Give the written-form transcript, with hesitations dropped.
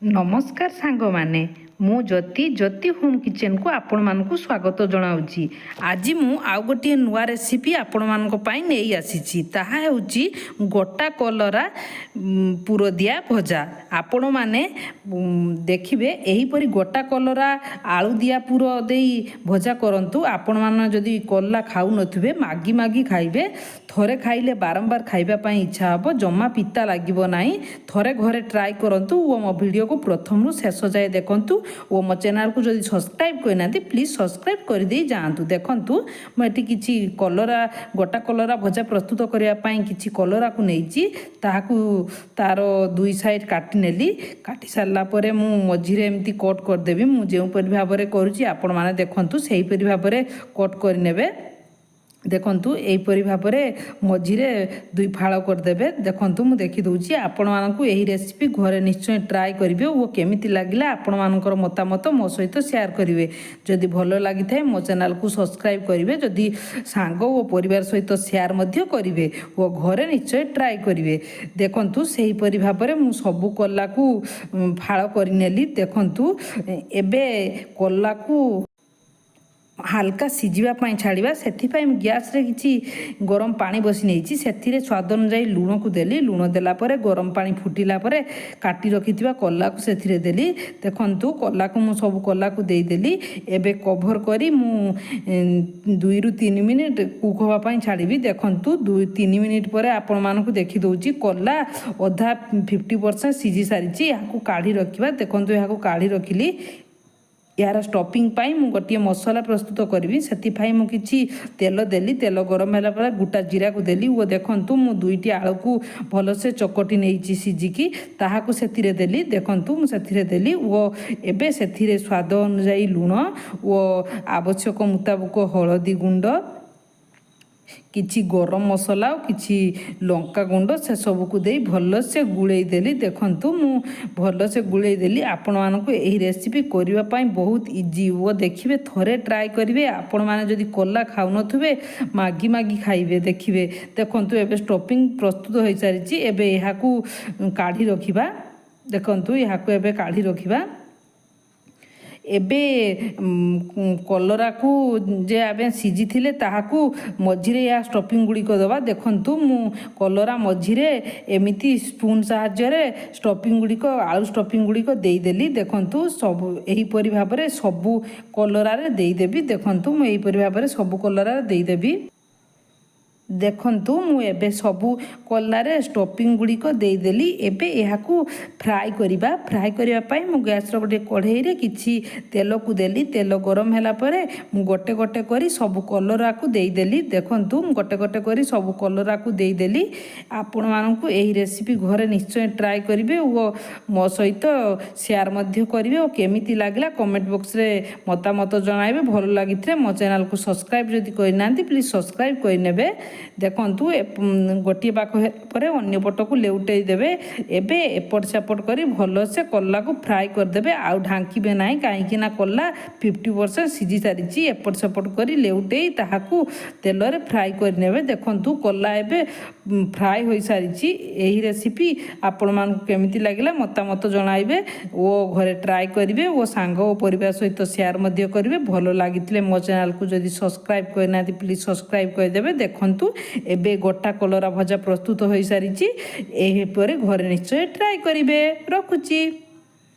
नमस्कार सांग माने मु ज्योति होम किचन को आपण मानकु स्वागत जनाऊँगी। आज मु आउ गोटे नुआ रेसिपी आपण मानक पई नहीं आसीची ताहा हेउची गोटा कलरा पुर दिया भजा। आपण माने देखिबे एही परी गोटा कलरा आलू दिया पुर देई भजा करंतु। आपण मान जदी कल्ला खाउ नथिबे मागी मागी खाइबे थरे खाइले बारंबार खाइबा पई इच्छा हबो, जम्मा पिता लागिबो नाही। थरे घरे ट्राई करंतु ओ मो वीडियो को प्रथम रु शेष जाए देखंतु ओ मो चैनल को जदि सब्सक्राइब करना प्लीज सब्सक्राइब कर दे जातु। देखंतु मुझे किसी कलरा गोटा कलरा भजा प्रस्तुत करने किसी कलरा को नहीं तार दुई साइड काटी नेली। काटी सारा पर मु मझीरे एमती कट करदेवी। मुझे भाव में करुँची आपण मैंने देखु से भाव में कट करने। देखंतु एहीपरी भाव में मझीरे दुई फाड़ करदेवे। देखंतु मु देखि दउची आपण मानकु एही रेसिपी घरे निश्चय ट्राई करिवे। वो केमिति लागिला आपण मानकर मतामत मो सहित शेयर करिवे। जदि भलो लागि थाए मो चैनल को सब्सक्राइब करिवे, जदि सांग ओ परिवार सहित शेयर मध्य करिवे वो घरे निश्चय ट्राई करिवे। देखंतु सेहीपरी भाव में मु सबु कल्ला को फाड़ करिनेली। देखंतु एबे कल्ला को हाल्का सिझापी छाड़ा से गैस रे किसी गरम पानी बसी नहीं से स्वाद अनुजाई लुण को देली। लुण देलापर गरम पानी फुटिला काटी रखि कला को से देली। देखंतु कला को मु सब कला को देदेली। एबे कभर करी मु 2 ରୁ 3 मिनिट कुक होगापी छाड़ी। देखंतु 2-3 मिनिट पर आपण मानकु देखि दउची कला अधा 50% सिझी सारी। यहाँ काढ़ी रखा। देखंतु यहाँ काढ़ी रखिली। यार स्टफिंग पाई मु गोटे मसला प्रस्तुत करी। से मु किछि तेल देली। तेल गरम होला पर गोटा जीरा को देली। वो देखंतु मु 2टी आलू को भलसे चकटी नहीं सिझिकी ताहाकु सेथिरे देली। देखंतु मु सेथिरे देली। वो एबे सेथिरे स्वाद अनुसार लुण वो आवश्यक मुताबिक हलदी गुंड किछि गरम मसला और किछि लंका गुंड से सब को दे भलसे गुड़े देली। देखंतु मु भलसे गुड़े देली। आपण मानकु एही रेसिपी करिवा पई बहुत इजी। वो देखिबे थरे ट्राई करिवे। आपण माने जदि कल्ला खाउ नथुबे मागी मागी खाइबे। देखिबे देखंतु एबे स्टफिंग प्रस्तुत होई सारिची। एबे एहाकू काढ़ी रखिबा। देखंतु एहाकू एबे काढ़ी रखिबा। एबे कलरा को जे आबे सिझी थिले ताहाकू मझीरे या स्टफिंग गुड़ी को दबा। देखंतु मु कलरा मझीरे एमिति स्पून सहाय्य रे स्टफिंग गुड़ी को आलू स्टफिंग गुड़ी को देई देली। देखंतु सब एही परि भाव रे सब कलरा रे देई देबी। देखंतु मु एही परि भाव रे सब कलरा रे देई देबी। देखंतु मु एबे सबू कल्लारे स्टफिंग गुड़ी को देदेली। एबे एहाकू फ्राई करिबा। फ्राई करिबा पई मु गैस रो गोटे कढ़ाई रे किछि तेल को देली। तेल गरम होला परे मु गोटे गोटे करी सब कलरा को देदेली। देखंतु मु गोटे गोटे करी सब कलरा को देदेली। आपण मानकु एही रेसिपी घरे निश्चय ट्राई करिवे ओ मो सहित शेयर मध्य करिवे। ओ केमिति लागला कमेंट बॉक्स रे मतामत जणाइबे। भलो लागिथले मो चैनल को सब्सक्राइब जदि करनांती प्लीज सब्सक्राइब करनेबे। देखंतु गोटे पाख पर अन्य पट को लेउटे देबे। एबे एपट सेपट करी भलो से कल्ला को फ्राई करदेबे। आउ ढांकीबे नाही काहेकि ना कल्ला 50% सिझी सारिची। एपट सेपट करी लेउटे ताहाकू तेल रे फ्राई करनेबे। देखंतु कल्ला एबे फ्राई होई सारिची। एही रेसिपी आपण मान केमिति लागिला मतामत जणाइबे। ओ घरे ट्राई करिवे। ओ सांग ओ परिवार सहित शेयर मध्य करिवे। भलो लागितले मो चैनल को जदि सब्सक्राइब करनाती प्लीज सब्सक्राइब कर देबे। देखंतु एबे गोटा कलरा भजा प्रस्तुत होई सारिची। एही परे घरे निश्चय ट्राई करिवे। रखुची।